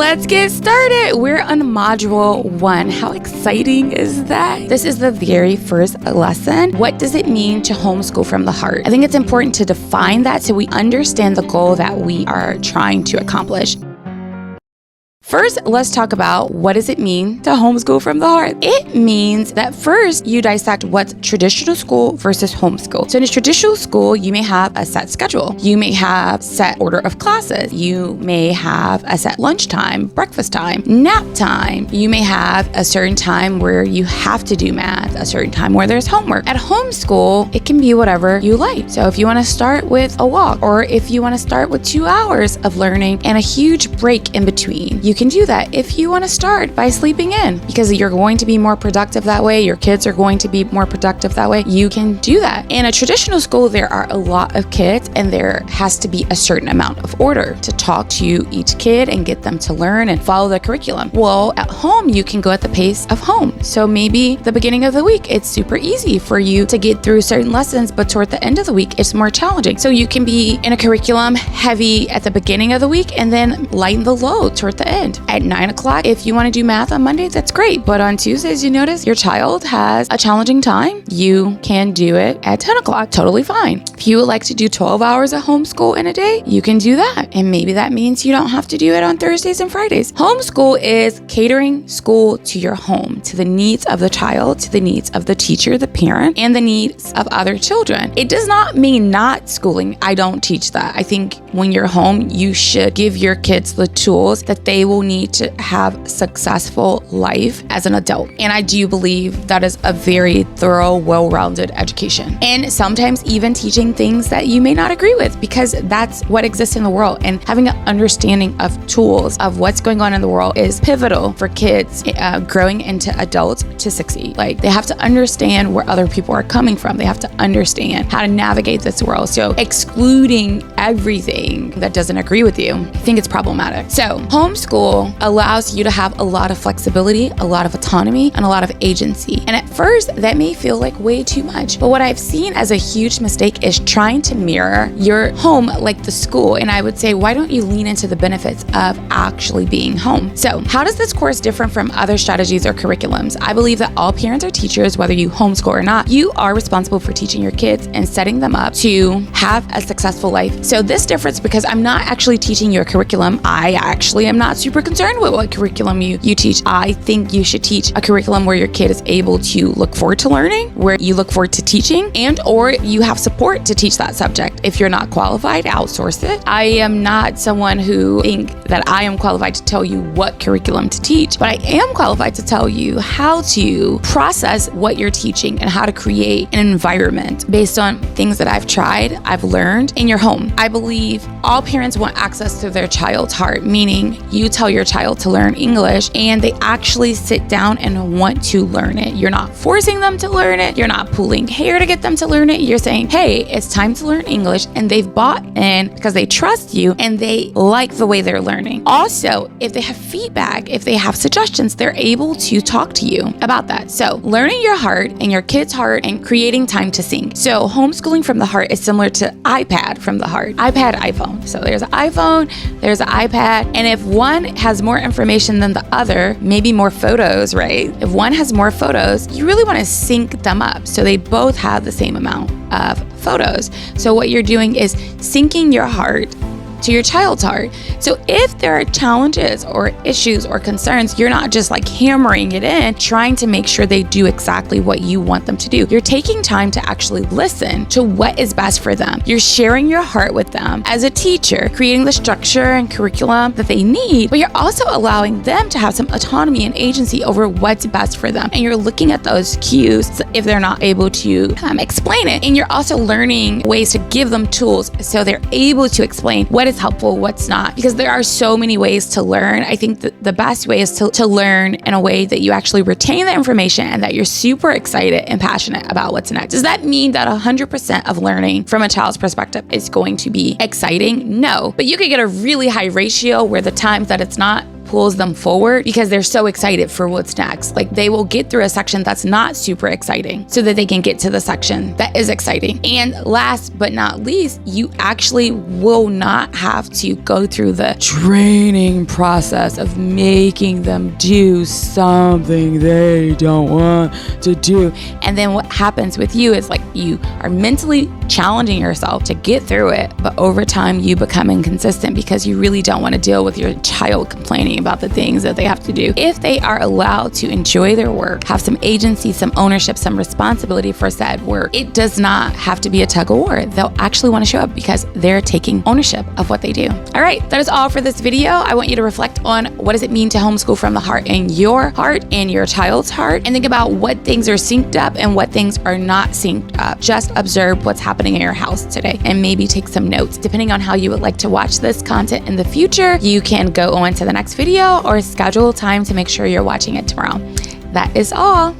let's get started. We're on module 1. How exciting is that? This is the very first lesson. What does it mean to homeschool from the heart? I think it's important to define that so we understand the goal that we are trying to accomplish. First, let's talk about what does it mean to homeschool from the heart. It means that first you dissect what's traditional school versus homeschool. So in a traditional school, you may have a set schedule. You may have set order of classes. You may have a set lunchtime, breakfast time, nap time. You may have a certain time where you have to do math, a certain time where there's homework. At homeschool, it can be whatever you like. So if you want to start with a walk, or if you want to start with 2 hours of learning and a huge break in between, you can do that. If you want to start by sleeping in, because you're going to be more productive that way, your kids are going to be more productive that way, you can do that. In a traditional school, there are a lot of kids and there has to be a certain amount of order to talk to each kid and get them to learn and follow the curriculum. Well, at home, you can go at the pace of home. So maybe the beginning of the week, it's super easy for you to get through certain lessons, but toward the end of the week, it's more challenging. So you can be in a curriculum heavy at the beginning of the week and then lighten the load toward the end. At 9 o'clock, if you want to do math on Monday, that's great. But on Tuesdays, you notice your child has a challenging time, you can do it at 10 o'clock, totally fine. If you would like to do 12 hours of homeschool in a day, you can do that. And maybe that means you don't have to do it on Thursdays and Fridays. Homeschool is catering school to your home, to the needs of the child, to the needs of the teacher, the parent, and the needs of other children. It does not mean not schooling. I don't teach that. I think when you're home, you should give your kids the tools that they will need to have a successful life as an adult. And I do believe that is a very thorough, well-rounded education. And sometimes even teaching things that you may not agree with, because that's what exists in the world. And having an understanding of tools of what's going on in the world is pivotal for kids growing into adults to succeed. Like, they have to understand where other people are coming from. They have to understand how to navigate this world. So excluding everything that doesn't agree with you, I think it's problematic. So homeschool allows you to have a lot of flexibility, a lot of autonomy, and a lot of agency. And at first, that may feel like way too much. But what I've seen as a huge mistake is trying to mirror your home like the school. And I would say, why don't you lean into the benefits of actually being home? So how does this course differ from other strategies or curriculums? I believe that all parents or teachers, whether you homeschool or not, you are responsible for teaching your kids and setting them up to have a successful life. So this difference, because I'm not actually teaching you a curriculum, I actually am not super concerned with what curriculum you teach. I think you should teach a curriculum where your kid is able to look forward to learning, where you look forward to teaching, and or you have support to teach that subject. If you're not qualified, outsource it. I am not someone who think that I am qualified to tell you what curriculum to teach, but I am qualified to tell you how to process what you're teaching and how to create an environment based on things that I've tried, I've learned in your home. I believe all parents want access to their child's heart, meaning you tell your child to learn English and they actually sit down and want to learn it. You're not forcing them to learn it. You're not pulling hair to get them to learn it. You're saying, hey, it's time to learn English, and they've bought in because they trust you and they like the way they're learning. Also, if they have feedback, if they have suggestions, they're able to talk to you about that. So learning your heart and your kid's heart and creating time to sing. So homeschooling from the heart is similar to iPad from the heart. iPad, iPhone. So there's an iPhone, there's an iPad, and if one has more information than the other, maybe more photos, right? If one has more photos, you really want to sync them up so they both have the same amount of photos. So what you're doing is syncing your heart to your child's heart. So if there are challenges or issues or concerns, you're not just like hammering it in, trying to make sure they do exactly what you want them to do. You're taking time to actually listen to what is best for them. You're sharing your heart with them as a teacher, creating the structure and curriculum that they need, but you're also allowing them to have some autonomy and agency over what's best for them. And you're looking at those cues if they're not able to explain it. And you're also learning ways to give them tools so they're able to explain what is helpful, what's not, because there are so many ways to learn. I think that the best way is to learn in a way that you actually retain the information and that you're super excited and passionate about what's next. Does that mean that 100% of learning from a child's perspective is going to be exciting? No, but you could get a really high ratio where the times that it's not pulls them forward because they're so excited for what's next. Like they will get through a section that's not super exciting so that they can get to the section that is exciting. And last but not least, you actually will not have to go through the training process of making them do something they don't want to do. And then what happens with you is like you are mentally challenging yourself to get through it, but over time you become inconsistent because you really don't want to deal with your child complaining about the things that they have to do. If they are allowed to enjoy their work, have some agency, some ownership, some responsibility for said work, it does not have to be a tug of war. They'll actually want to show up because they're taking ownership of what they do. All right, that is all for this video. I want you to reflect on what does it mean to homeschool from the heart in your heart and your child's heart, and think about what things are synced up and what things are not synced up. Just observe what's happening in your house today and maybe take some notes. Depending on how you would like to watch this content in the future, you can go on to the next video or schedule time to make sure you're watching it tomorrow. That is all.